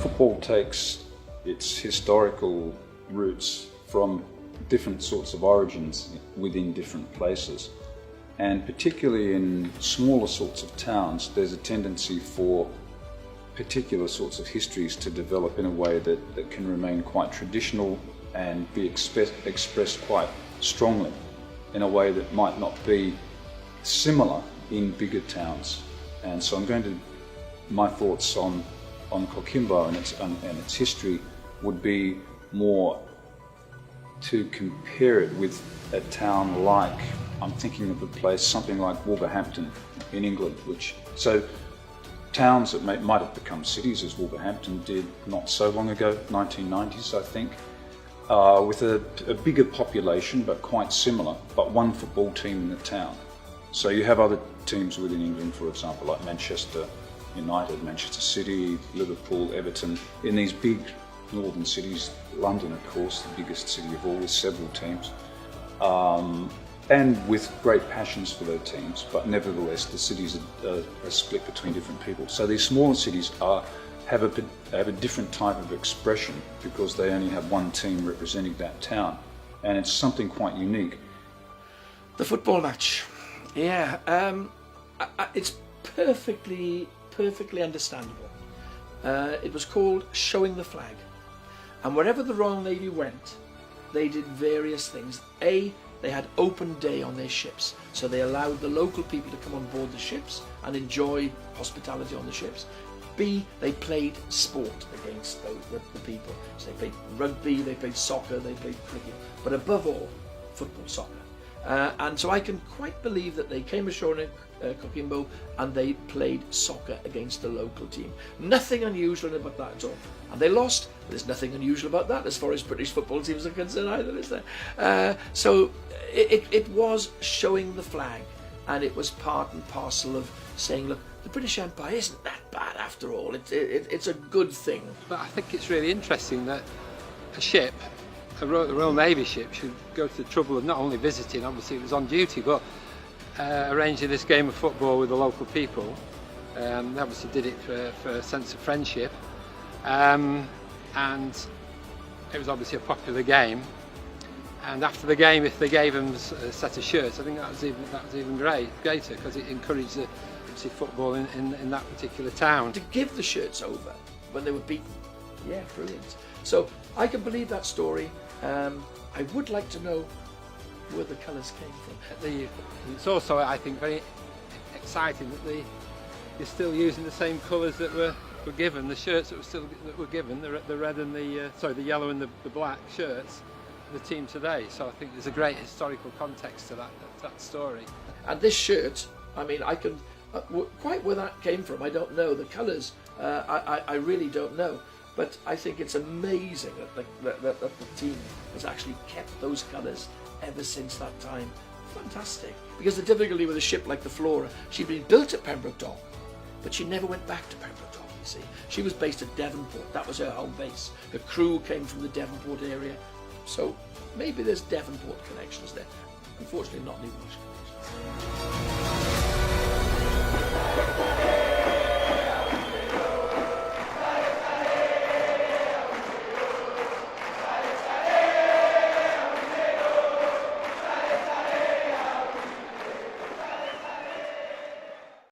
Football takes its historical roots from different sorts of origins within different places, and particularly in smaller sorts of towns there's a tendency for particular sorts of histories to develop in a way that can remain quite traditional and be expressed quite strongly in a way that might not be similar in bigger towns. And so I'm going to, my thoughts on Coquimbo and its history would be more to compare it with a town like, I'm thinking of a place, something like Wolverhampton in England, so towns that might have become cities, as Wolverhampton did not so long ago, 1990s I think, with a bigger population but quite similar, but one football team in the town. So you have other teams within England, for example, like Manchester United, Manchester City, Liverpool, Everton, in these big northern cities. London, of course, the biggest city of all, with several teams, and with great passions for their teams, but nevertheless the cities are split between different people. So these smaller cities have a different type of expression because they only have one team representing that town, and it's something quite unique. The football match, yeah, it's perfectly understandable. It was called Showing the Flag, and wherever the Royal Navy went, they did various things. They had open day on their ships, so they allowed the local people to come on board the ships and enjoy hospitality on the ships. B, they played sport against the people. So they played rugby, they played soccer, they played cricket, but above all, football, soccer. And so I can quite believe that they came ashore in Coquimbo and they played soccer against the local team. Nothing unusual about that at all. And they lost, but there's nothing unusual about that as far as British football teams are concerned either, is there? So it was showing the flag, and it was part and parcel of saying, look, the British Empire isn't that bad after all. It's a good thing. But I think it's really interesting that a ship, the Royal Navy ship, should go to the trouble of not only visiting, obviously it was on duty, but arranging this game of football with the local people. They obviously did it for a sense of friendship, and it was obviously a popular game. And after the game, if they gave them a set of shirts, I think that was even greater, because it encouraged the football in that particular town. To give the shirts over when they were beaten, yeah, brilliant. So I can believe that story. I would like to know where the colours came from. It's also, I think, very exciting that you're still using the same colours that were given. The shirts that were given, the red and the yellow and the black shirts, the team today. So I think there's a great historical context to that story. And this shirt, I mean, I can quite where that came from, I don't know. The colours, I really don't know. But I think it's amazing that the team has actually kept those colours ever since that time. Fantastic. Because the difficulty with a ship like the Flora, she'd been built at Pembroke Dock, but she never went back to Pembroke Dock, you see. She was based at Devonport, that was her home base. Her crew came from the Devonport area, so maybe there's Devonport connections there. Unfortunately, not any Welsh connections.